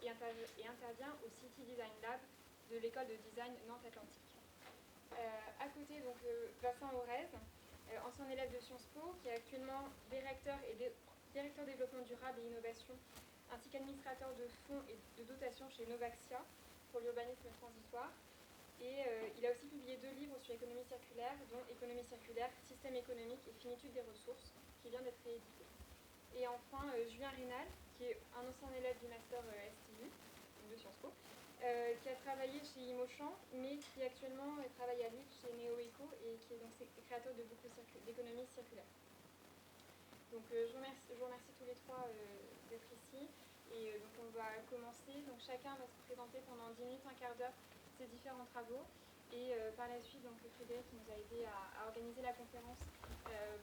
et intervient au City Design Lab de l'école de design Nantes Atlantique. À côté, donc, Vincent Aurez, ancien élève de Sciences Po, qui est actuellement directeur développement durable et innovation, ainsi qu'administrateur de fonds et de dotations chez Novaxia pour l'urbanisme transitoire. Et il a aussi publié 2 livres sur l'économie circulaire, dont Économie circulaire, système économique et finitude des ressources, qui vient d'être réédité. Et enfin, Julien Rinal, qui est un ancien élève du master STU, de Sciences Po, qui a travaillé chez Imochamp, mais qui actuellement travaille à Lille chez NeoEco et qui est donc créateur de beaucoup d'économie circulaire. Donc je vous remercie tous les 3 d'être ici. Et donc on va commencer. Donc chacun va se présenter pendant 10 minutes, un quart d'heure, ses différents travaux. Et par la suite, donc Frédéric qui nous a aidé à organiser la conférence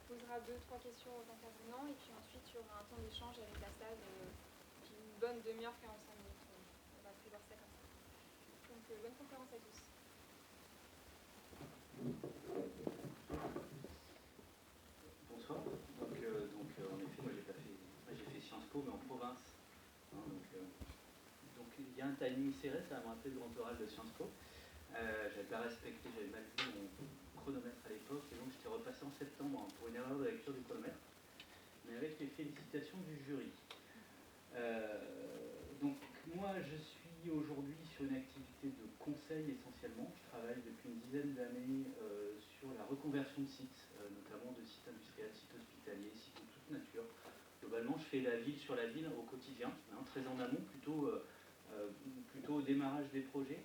posera 2-3 questions aux intervenants. Et puis ensuite, il y aura un temps d'échange avec la salle, puis une bonne demi-heure, 45 minutes. On va prévoir ça comme ça. Donc bonne conférence à tous. Bonsoir. Donc en effet, moi j'ai fait Sciences Po, mais en province. Hein, donc il y a un timing serré, ça va me rappeler le grand oral de Sciences Po. J'avais pas respecté, j'avais mal vu mon chronomètre à l'époque, et donc j'étais repassé en septembre pour une erreur de lecture du chronomètre, mais avec les félicitations du jury. Donc moi je suis aujourd'hui sur une activité de conseil essentiellement. Je travaille depuis une dizaine d'années sur la reconversion de sites, notamment de sites industriels, sites hospitaliers, sites de toute nature. Globalement, je fais la ville sur la ville au quotidien, hein, très en amont, plutôt au démarrage des projets,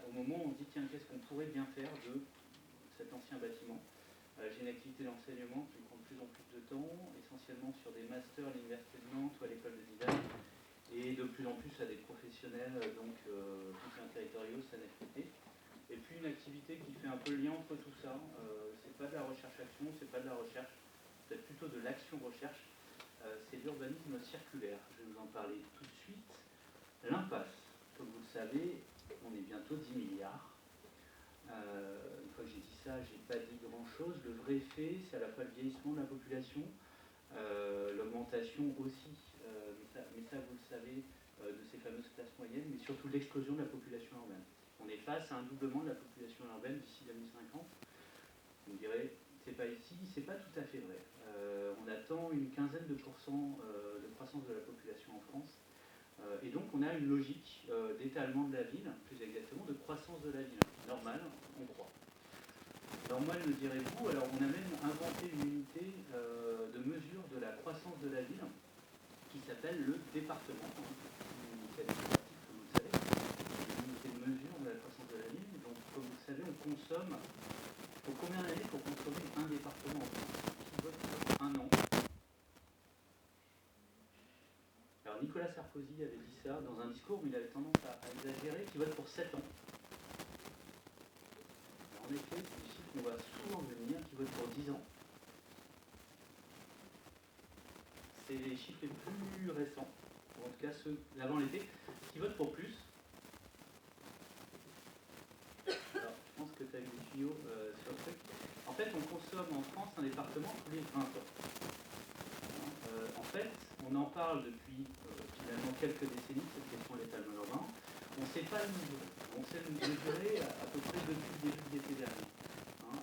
au moment où on dit tiens, qu'est-ce qu'on pourrait bien faire de cet ancien bâtiment. J'ai une activité d'enseignement qui prend de plus en plus de temps, essentiellement sur des masters à l'Université de Nantes ou à l'école de design, et de plus en plus à des professionnels, donc soutiens territoriaux, SNFPT. Et puis une activité qui fait un peu le lien entre tout ça. C'est pas de la recherche-action, c'est pas de la recherche, peut-être plutôt de l'action-recherche. C'est l'urbanisme circulaire. Je vais vous en parler tout de suite. L'impasse, comme vous le savez, on est bientôt 10 milliards. Une fois que j'ai dit ça, je n'ai pas dit grand-chose. Le vrai fait, c'est à la fois le vieillissement de la population, l'augmentation aussi, mais ça vous le savez, de ces fameuses classes moyennes, mais surtout l'explosion de la population urbaine. On est face à un doublement de la population urbaine d'ici 2050. Vous me direz, c'est pas ici, c'est pas tout à fait vrai. On attend une quinzaine de pourcents de croissance de la population en France. Et donc on a une logique d'étalement de la ville, plus exactement de croissance de la ville. Normal, on croit. Normal, me direz-vous. Alors on a même inventé une unité de mesure de la croissance de la ville qui s'appelle le département. Une unité administrative, comme vous le savez. Une unité de mesure de la croissance de la ville. Donc comme vous le savez, on consomme. Il faut combien d'années pour consommer un département en France? Qui vote pour un an? Alors Nicolas Sarkozy avait dit ça dans un discours, mais il avait tendance à exagérer, qui vote pour 7 ans. Alors en effet, c'est des chiffres qu'on va souvent venir, qui votent pour 10 ans. C'est les chiffres les plus récents, ou en tout cas ceux d'avant l'été, qui votent pour plus. Alors je pense que tu as eu des tuyaux sur le truc. En fait, on consomme en France un département tous les 20 ans. En fait, on en parle depuis finalement quelques décennies, cette question de l'étalement urbain. On ne sait pas le mesurer. On sait le mesurer à peu près depuis le début de l'été dernier,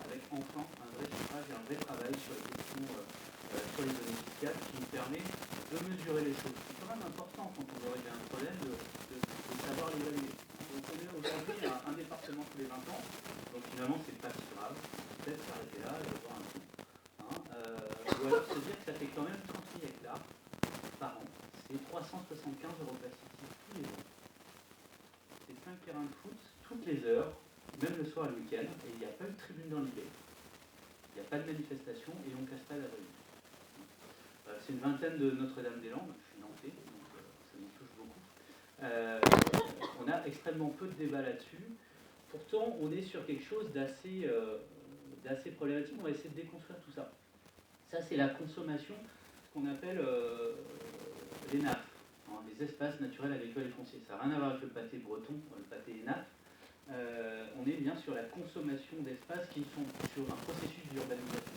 avec enfin un vrai chiffrage et un vrai travail sur les questions, sur les données fiscales qui nous permet de mesurer les choses. C'est quand même important quand on veut régler un problème de savoir l'évaluer. Donc on est aujourd'hui à un département tous les 20 ans, donc finalement c'est pas si grave, peut-être s'arrêter là et avoir un coup. Ou alors se dire que ça fait quand même 38 hectares par an, c'est 375 euroclassiques tous les ans. C'est 5 terrains de foot toutes les heures, même le soir et le week-end, et il n'y a pas eu de tribune dans l'idée. Il n'y a pas de manifestation et on ne casse pas la rue. C'est une vingtaine de Notre-Dame-des-Landes, je suis nantais, donc ça nous touche beaucoup. On a extrêmement peu de débat là-dessus. Pourtant, on est sur quelque chose d'assez problématique. On va essayer de déconstruire tout ça. Ça, c'est la consommation, ce qu'on appelle les NAF, les espaces naturels agricoles et fonciers. Ça n'a rien à voir avec le pâté breton, le pâté NAF. On est bien sur la consommation d'espaces qui sont sur un processus d'urbanisation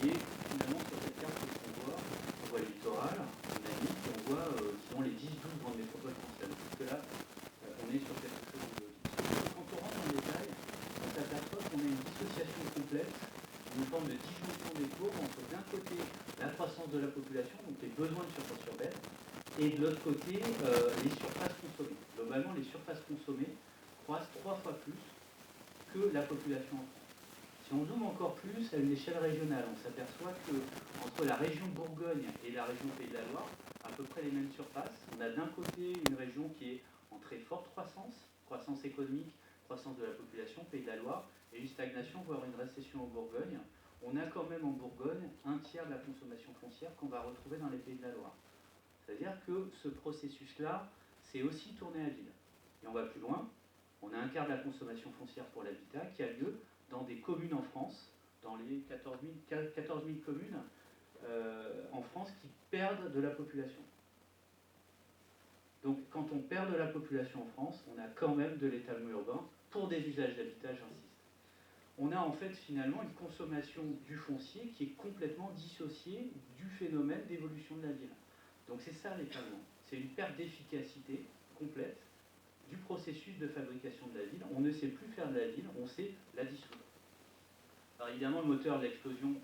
qui est finalement sur cette carte qu'on voit le littoral, on voit disons, les 10-12 grandes métropoles françaises. côté la croissance de la population, donc les besoins de surface urbaine, et de l'autre côté les surfaces consommées. Globalement, les surfaces consommées croissent 3 fois plus que la population en France. Si on zoome encore plus à une échelle régionale, on s'aperçoit que entre la région Bourgogne et la région Pays de la Loire, à peu près les mêmes surfaces. On a d'un côté une région qui est en très forte croissance économique, croissance de la population, Pays de la Loire, et une stagnation, voire une récession en Bourgogne. On a quand même en Bourgogne un tiers de la consommation foncière qu'on va retrouver dans les Pays de la Loire. C'est-à-dire que ce processus-là, c'est aussi tourné à vide. Et on va plus loin, on a un quart de la consommation foncière pour l'habitat qui a lieu dans des communes en France, dans les 14 000 communes en France qui perdent de la population. Donc quand on perd de la population en France, on a quand même de l'étalement urbain pour des usages d'habitat, j'insiste. On a en fait finalement une consommation du foncier qui est complètement dissociée du phénomène d'évolution de la ville. Donc c'est ça l'étalement, c'est une perte d'efficacité complète du processus de fabrication de la ville. On ne sait plus faire de la ville, on sait la dissoudre. Alors évidemment, le moteur de l'explosion,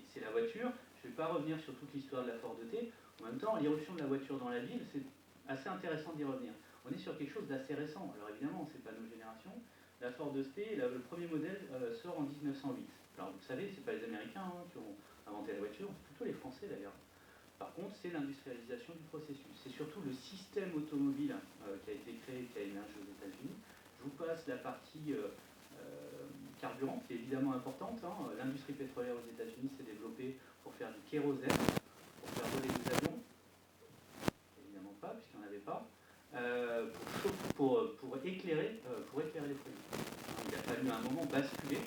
c'est la voiture. Je ne vais pas revenir sur toute l'histoire de la Ford T. En même temps, l'irruption de la voiture dans la ville, c'est assez intéressant d'y revenir. On est sur quelque chose d'assez récent. Alors évidemment, ce n'est pas nos générations. La Ford T, le premier modèle sort en 1908. Alors vous savez, ce n'est pas les Américains qui ont inventé la voiture, c'est plutôt les Français d'ailleurs. Par contre, c'est l'industrialisation du processus. C'est surtout le système automobile qui a été créé, qui a émergé aux États-Unis. Je vous passe la partie carburant, qui est évidemment importante. L'industrie pétrolière aux États-Unis s'est développée pour faire du kérosène, pour faire voler des avions. Évidemment pas, puisqu'il n'y en avait pas. Pour éclairer les produits. Il a fallu à un moment basculer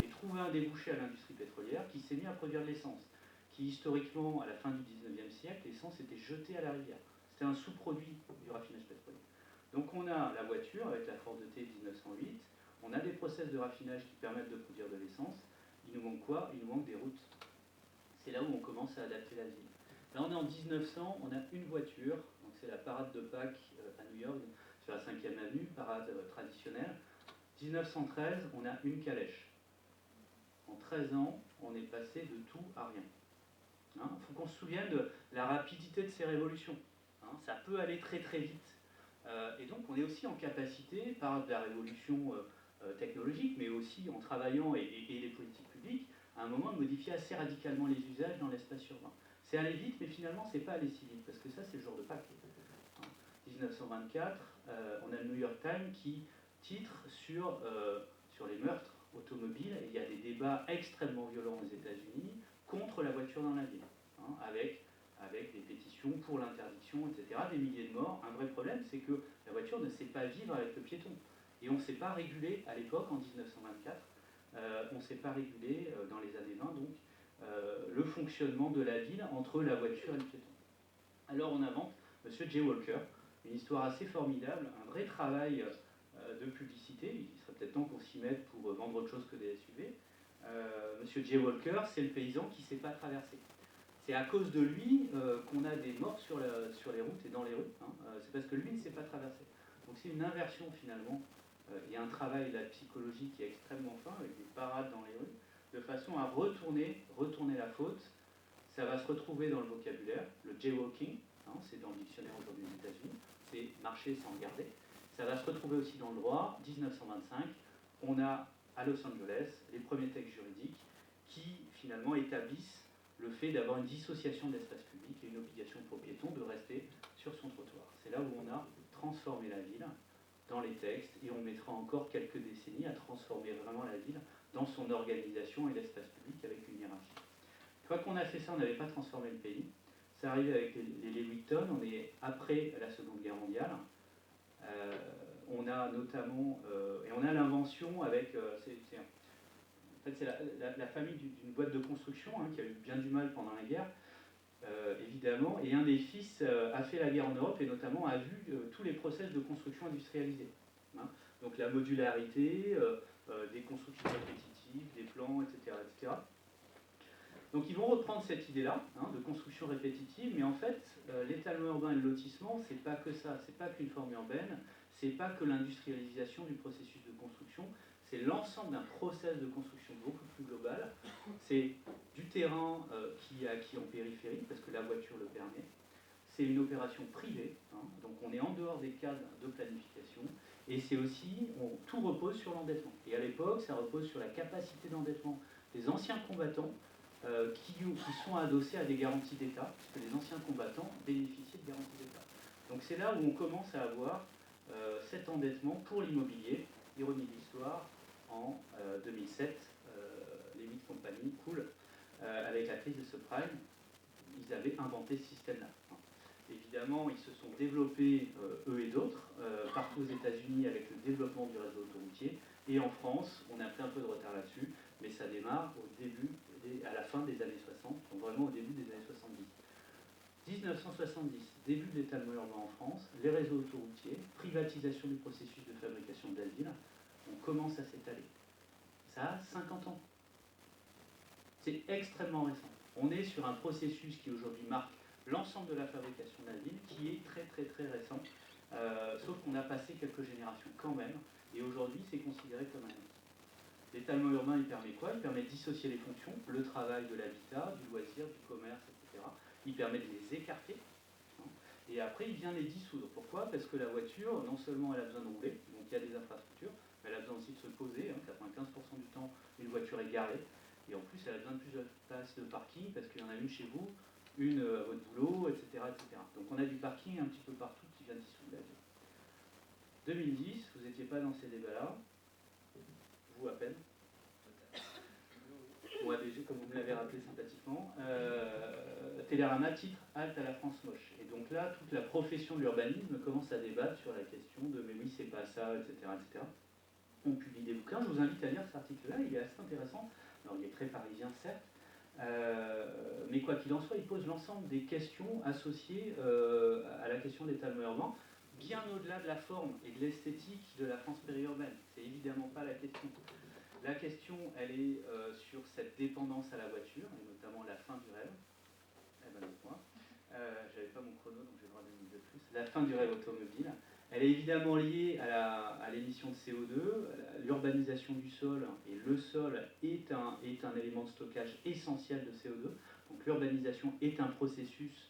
et trouver un débouché à l'industrie pétrolière qui s'est mis à produire de l'essence. Qui historiquement, à la fin du 19e siècle, l'essence était jetée à la rivière. C'était un sous-produit du raffinage pétrolier. Donc on a la voiture avec la Ford T 1908, on a des process de raffinage qui permettent de produire de l'essence. Il nous manque quoi? Il nous manque des routes. C'est là où on commence à adapter la ville. Là on est en 1900, on a une voiture, donc c'est la parade de Pâques à New York, sur la 5e avenue, parade traditionnelle. 1913, on a une calèche. En 13 ans, on est passé de tout à rien. Il faut qu'on se souvienne de la rapidité de ces révolutions. Ça peut aller très très vite. Et donc on est aussi en capacité, par de la révolution technologique, mais aussi en travaillant et les politiques publiques, à un moment de modifier assez radicalement les usages dans l'espace urbain. C'est aller vite, mais finalement c'est pas aller si vite, parce que ça c'est le jour de Pâques. 1924, on a le New York Times qui titre sur les meurtres automobiles, et il y a des débats extrêmement violents aux États-Unis contre la voiture dans la ville, avec des pétitions pour l'interdiction, etc., des milliers de morts. Un vrai problème, c'est que la voiture ne sait pas vivre avec le piéton. Et on ne s'est pas régulé à l'époque, en 1924, on ne s'est pas régulé dans les années 20, donc, le fonctionnement de la ville entre la voiture et le piéton. Alors on invente M. J. Walker, une histoire assez formidable, un vrai travail de publicité. Il serait peut-être temps qu'on s'y mette pour vendre autre chose que des SUV. Monsieur J. Walker, c'est le paysan qui ne sait pas traverser. C'est à cause de lui qu'on a des morts sur les routes et dans les rues. C'est parce que lui ne sait pas traverser. Donc c'est une inversion finalement. Il y a un travail de la psychologie qui est extrêmement fin, avec des parades dans les rues, de façon à retourner la faute. Ça va se retrouver dans le vocabulaire, le jaywalking, c'est dans le dictionnaire aujourd'hui aux États-Unis, c'est marcher sans regarder. Ça va se retrouver aussi dans le droit. 1925, on a à Los Angeles les premiers textes juridiques qui finalement établissent le fait d'avoir une dissociation de l'espace public et une obligation pour le piéton de rester sur son trottoir. C'est là où on a transformé la ville dans les textes, et on mettra encore quelques décennies à transformer vraiment la ville dans son organisation et l'espace public avec une hiérarchie. Une fois qu'on a fait ça, on n'avait pas transformé le pays. Ça arrive avec les Lewiton, on est après la Seconde Guerre mondiale. On a notamment, et on a l'invention avec, en fait, c'est la famille d'une boîte de construction qui a eu bien du mal pendant la guerre, évidemment, et un des fils a fait la guerre en Europe et notamment a vu tous les process de construction industrialisés. Donc la modularité, des constructions répétitives, des plans, etc., etc. Donc ils vont reprendre cette idée-là, de construction répétitive, mais en fait, l'étalement urbain et le lotissement, c'est pas que ça, c'est pas qu'une forme urbaine, c'est pas que l'industrialisation du processus de construction, c'est l'ensemble d'un process de construction beaucoup plus global. C'est du terrain qui est acquis en périphérie, parce que la voiture le permet. C'est une opération privée, hein, donc on est en dehors des cadres de planification. Et c'est aussi, tout repose sur l'endettement. Et à l'époque, ça repose sur la capacité d'endettement des anciens combattants qui sont adossés à des garanties d'État, puisque les anciens combattants bénéficiaient de garanties d'État. Donc c'est là où on commence à avoir cet endettement pour l'immobilier. Ironie de l'histoire, en 2007, les 8 compagnies coulent avec la crise de subprime. Ils avaient inventé ce système-là. Évidemment, ils se sont développés, eux et d'autres, partout aux États-Unis avec le développement du réseau autoroutier. Et en France, on a pris un peu de retard là-dessus, mais ça démarre à la fin des années 60, donc vraiment au début des années 70. 1970, début de l'étalement urbain en France, les réseaux autoroutiers, privatisation du processus de fabrication de la ville, on commence à s'étaler. Ça a 50 ans. C'est extrêmement récent. On est sur un processus qui aujourd'hui marque l'ensemble de la fabrication de la ville, qui est très très très récent, sauf qu'on a passé quelques générations quand même, et aujourd'hui c'est considéré comme un mythe. L'étalement urbain, il permet quoi? Il permet de dissocier les fonctions, le travail de l'habitat, du loisir, du commerce, etc. Il permet de les écarter, hein, et après il vient les dissoudre. Pourquoi? Parce que la voiture, non seulement elle a besoin de rouler, donc il y a des infrastructures, mais elle a besoin aussi de se poser, hein, 95% du temps une voiture est garée, et en plus elle a besoin de plusieurs places de parking, parce qu'il y en a une chez vous, une à votre boulot, etc., etc. Donc on a du parking un petit peu partout qui vient dissoudre la ville. 2010, vous n'étiez pas dans ces débats-là, vous à peine. Ou ABG, comme vous me l'avez rappelé sympathiquement. Télérama titre Halte à la France moche. Et donc là, toute la profession de l'urbanisme commence à débattre sur la question de mais oui, c'est pas ça, etc., etc. On publie des bouquins. Je vous invite à lire cet article-là, il est assez intéressant. Alors, il est très parisien, certes. Mais quoi qu'il en soit, il pose l'ensemble des questions associées à la question de l'étalement urbain, bien au-delà de la forme et de l'esthétique de la France périurbaine. C'est évidemment pas la question. La question, elle est sur cette dépendance à la voiture, et notamment la fin du rêve. Eh ben, dites-moi. J'avais pas mon chrono, donc j'ai le droit de minutes de plus. La fin du rêve automobile. Elle est évidemment liée à l'émission de CO2, l'urbanisation du sol, et le sol est un élément de stockage essentiel de CO2. Donc l'urbanisation est un processus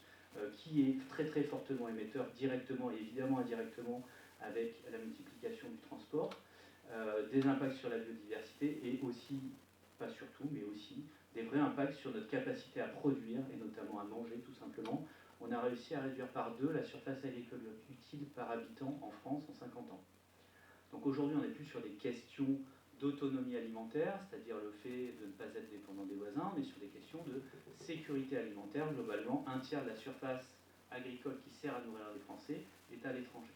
qui est très très fortement émetteur, directement et évidemment indirectement avec la multiplication du transport, des impacts sur la biodiversité et aussi, pas surtout, mais aussi des vrais impacts sur notre capacité à produire et notamment à manger tout simplement. On a réussi à réduire par 2 la surface agricole utile par habitant en France en 50 ans. Donc aujourd'hui, on n'est plus sur des questions d'autonomie alimentaire, c'est-à-dire le fait de ne pas être dépendant des voisins, mais sur des questions de sécurité alimentaire. Globalement, un tiers de la surface agricole qui sert à nourrir les Français est à l'étranger.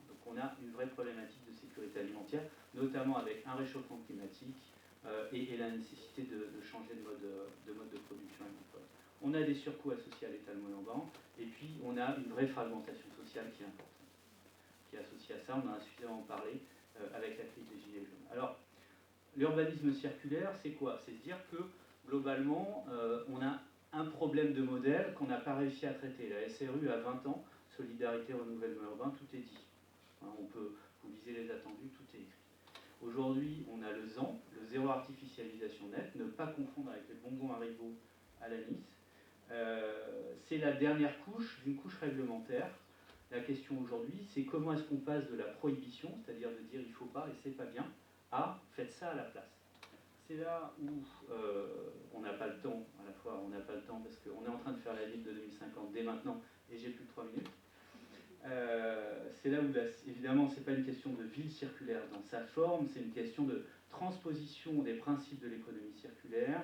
Donc on a une vraie problématique de sécurité alimentaire, notamment avec un réchauffement climatique et la nécessité de changer de mode de production agricole. On a des surcoûts associés à l'étalement urbain, et puis on a une vraie fragmentation sociale qui est importante, qui est associée à ça. On en a suffisamment parlé avec la crise des Gilets jaunes. Alors, l'urbanisme circulaire, c'est quoi? C'est se dire que, globalement, on a un problème de modèle qu'on n'a pas réussi à traiter. La SRU a 20 ans, solidarité, renouvellement urbain, tout est dit. On peut, vous lisez les attendus, tout est écrit. Aujourd'hui, on a le ZAN, le zéro artificialisation nette, ne pas confondre avec les bonbons Haribo à la Nice. C'est la dernière couche d'une couche réglementaire. La question aujourd'hui, c'est comment est-ce qu'on passe de la prohibition, c'est-à-dire de dire il ne faut pas et c'est pas bien, à faites ça à la place. C'est là où on n'a pas le temps, à la fois on n'a pas le temps parce qu'on est en train de faire la ville de 2050 dès maintenant et j'ai plus que 3 minutes. C'est là où, évidemment, ce n'est pas une question de ville circulaire dans sa forme, c'est une question de transposition des principes de l'économie circulaire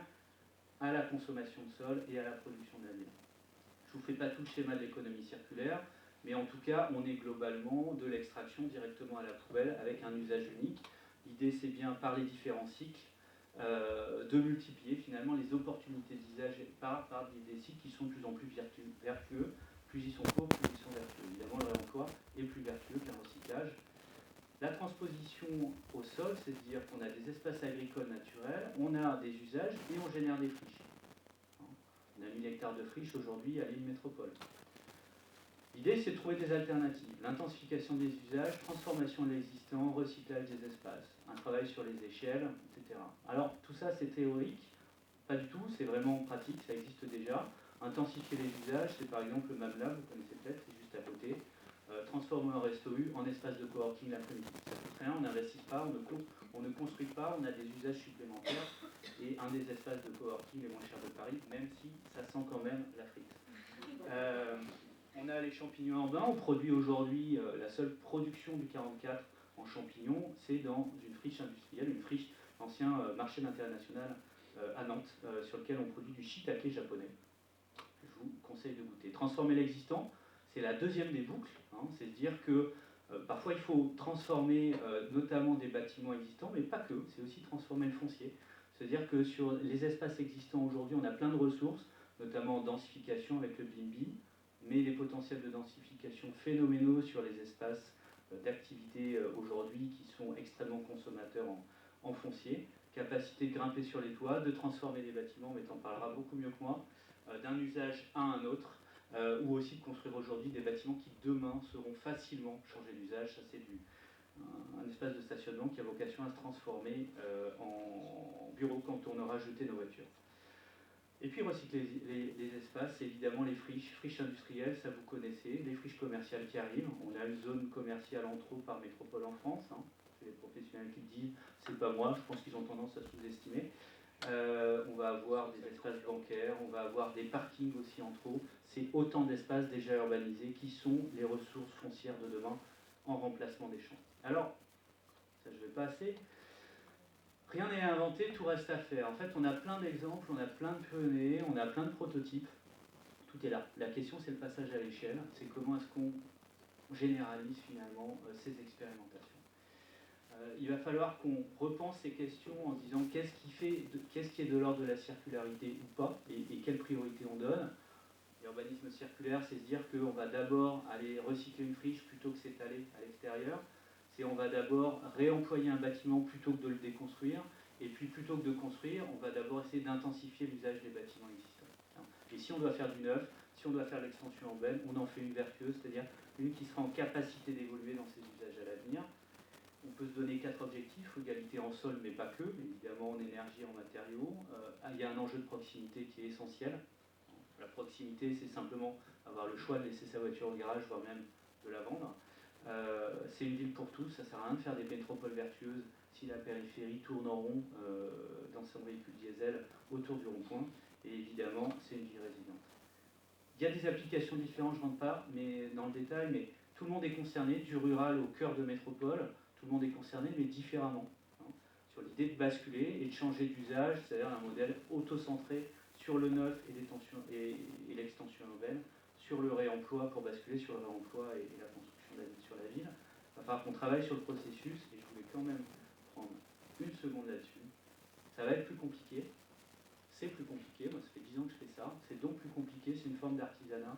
à la consommation de sol et à la production de la ville. Je ne vous fais pas tout le schéma de l'économie circulaire, mais en tout cas, on est globalement de l'extraction directement à la poubelle avec un usage unique. L'idée, c'est bien, par les différents cycles, de multiplier finalement les opportunités d'usage par des cycles qui sont de plus en plus vertueux. Plus ils sont courts, plus ils sont vertueux. Évidemment, le réemploi est plus vertueux qu'un recyclage. La transposition au sol, c'est de dire qu'on a des espaces agricoles naturels, on a des usages et on génère des friches. On a 1000 hectares de friches aujourd'hui à l'île métropole. L'idée, c'est de trouver des alternatives, l'intensification des usages, transformation de l'existant, recyclage des espaces, un travail sur les échelles, etc. Alors, tout ça, c'est théorique, pas du tout, c'est vraiment pratique, ça existe déjà. Intensifier les usages, c'est par exemple le MabLab, vous connaissez peut-être, c'est juste à côté. Transformer un resto U en espace de coworking l'après-midi. Ça coûte rien, on n'investit pas, on ne construit pas, on a des usages supplémentaires et un des espaces de coworking les moins chers de Paris, même si ça sent quand même la frite. On a les champignons urbains, on produit aujourd'hui la seule production du 44 en champignons, c'est dans une friche industrielle, une friche, l'ancien marché international à Nantes, sur lequel on produit du shiitake japonais. Je vous conseille de goûter. Transformer l'existant, c'est la deuxième des boucles, hein, c'est de dire que parfois il faut transformer notamment des bâtiments existants, mais pas que, c'est aussi transformer le foncier. C'est-à-dire que sur les espaces existants aujourd'hui, on a plein de ressources, notamment en densification avec le BIMBI, mais les potentiels de densification phénoménaux sur les espaces d'activité aujourd'hui qui sont extrêmement consommateurs en foncier, capacité de grimper sur les toits, de transformer des bâtiments, mais tu en parleras beaucoup mieux que moi, d'un usage à un autre, ou aussi de construire aujourd'hui des bâtiments qui demain seront facilement changés d'usage. Ça, c'est un espace de stationnement qui a vocation à se transformer en bureau quand on aura jeté nos voitures. Et puis recycler les espaces, évidemment les friches industrielles, ça vous connaissez, les friches commerciales qui arrivent. On a une zone commerciale en trop par métropole en France. Hein. C'est les professionnels qui le disent, c'est pas moi, je pense qu'ils ont tendance à sous-estimer. On va avoir des espaces bancaires, on va avoir des parkings aussi en trop. C'est autant d'espaces déjà urbanisés qui sont les ressources foncières de demain en remplacement des champs. Alors, ça je vais passer. Rien n'est inventé, tout reste à faire. En fait, on a plein d'exemples, on a plein de pionniers, on a plein de prototypes. Tout est là. La question, c'est le passage à l'échelle. C'est comment est-ce qu'on généralise finalement ces expérimentations. Il va falloir qu'on repense ces questions en se disant qu'est-ce qui est de l'ordre de la circularité ou pas, et quelle priorité on donne. L'urbanisme circulaire, c'est se dire qu'on va d'abord aller recycler une friche plutôt que s'étaler à l'extérieur. C'est on va d'abord réemployer un bâtiment plutôt que de le déconstruire. Et puis plutôt que de construire, on va d'abord essayer d'intensifier l'usage des bâtiments existants. Et si on doit faire du neuf, si on doit faire l'extension urbaine, on en fait une vertueuse, c'est-à-dire une qui sera en capacité d'évoluer dans ses usages à l'avenir. On peut se donner 4 objectifs, égalité en sol, mais pas que, évidemment en énergie, en matériaux. Il y a un enjeu de proximité qui est essentiel. La proximité, c'est simplement avoir le choix de laisser sa voiture au garage, voire même de la vendre. C'est une ville pour tous, ça ne sert à rien de faire des métropoles vertueuses si la périphérie tourne en rond dans son véhicule diesel autour du rond-point. Et évidemment, c'est une ville résiliente. Il y a des applications différentes, je ne rentre pas dans le détail, mais tout le monde est concerné, du rural au cœur de métropole, tout le monde est concerné, mais différemment. Hein, sur l'idée de basculer et de changer d'usage, c'est-à-dire un modèle auto-centré sur le neuf et l'extension urbaine, sur le réemploi pour basculer sur le réemploi et la construction de la ville sur la ville. Il va falloir qu'on travaille sur le processus, et je voulais quand même prendre une seconde là-dessus. Ça va être plus compliqué, c'est plus compliqué, moi ça fait 10 ans que je fais ça, c'est donc plus compliqué, c'est une forme d'artisanat.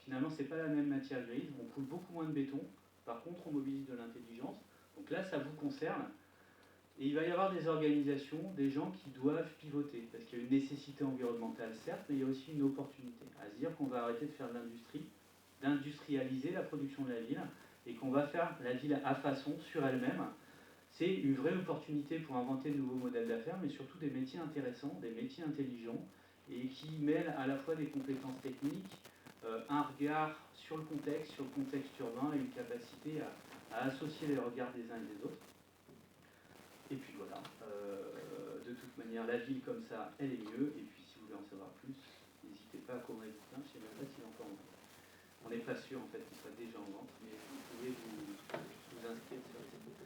Finalement, c'est pas la même matière grise, on coule beaucoup moins de béton, par contre on mobilise de l'intelligence. Donc là, ça vous concerne. Et il va y avoir des organisations, des gens qui doivent pivoter, parce qu'il y a une nécessité environnementale, certes, mais il y a aussi une opportunité à se dire qu'on va arrêter de faire de l'industrie, d'industrialiser la production de la ville, et qu'on va faire la ville à façon sur elle-même. C'est une vraie opportunité pour inventer de nouveaux modèles d'affaires, mais surtout des métiers intéressants, des métiers intelligents, et qui mêlent à la fois des compétences techniques, un regard sur le contexte urbain, et une capacité à associer les regards des uns et des autres. Et puis voilà, de toute manière, la ville comme ça, elle est mieux. Et puis si vous voulez en savoir plus, n'hésitez pas à commander le bouquin, je ne sais même pas s'il est encore en vente. On n'est pas sûr en fait qu'il soit déjà en vente, mais vous pouvez vous inscrire sur les sites.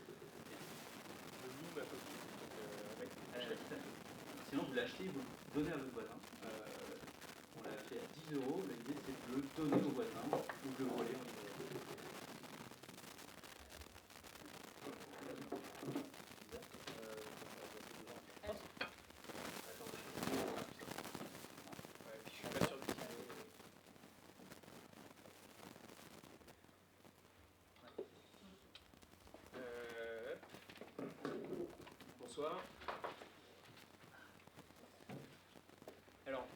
Sinon vous l'achetez, vous le donnez à votre voisin. On l'a fait à 10 €, l'idée c'est de le donner au voisin ou de le voler en librairie. Bonsoir. Alors,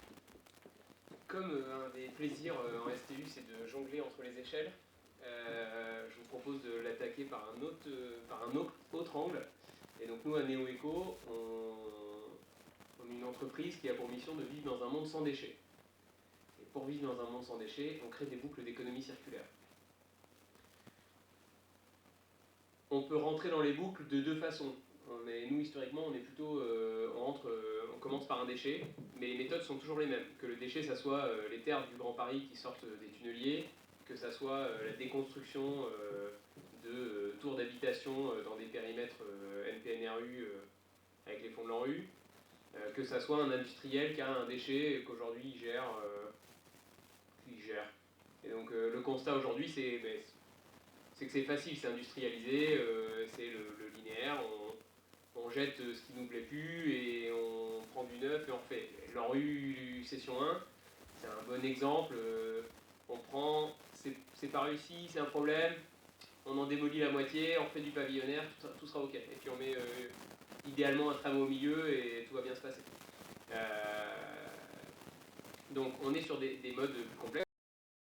comme un des plaisirs en STU, c'est de jongler entre les échelles, je vous propose de l'attaquer par un autre angle. Et donc nous, à NeoEco, on est une entreprise qui a pour mission de vivre dans un monde sans déchets. Et pour vivre dans un monde sans déchets, on crée des boucles d'économie circulaire. On peut rentrer dans les boucles de deux façons. Nous, historiquement, on est plutôt, on commence par un déchet, mais les méthodes sont toujours les mêmes. Que le déchet, ça soit les terres du Grand Paris qui sortent des tunneliers, que ça soit la déconstruction de tours d'habitation dans des périmètres NPNRU avec les fonds de l'ANRU, que ça soit un industriel qui a un déchet qu'aujourd'hui il gère. Et donc le constat aujourd'hui, c'est que c'est facile, c'est industrialisé, c'est le linéaire, on jette ce qui nous plaît plus et on prend du neuf et on refait. L'ANRU session 1, c'est un bon exemple. On prend, c'est pas réussi, c'est un problème, on en démolit la moitié, on fait du pavillonnaire, tout sera ok. Et puis on met idéalement un tramway au milieu et tout va bien se passer. Donc on est sur des modes plus complexes.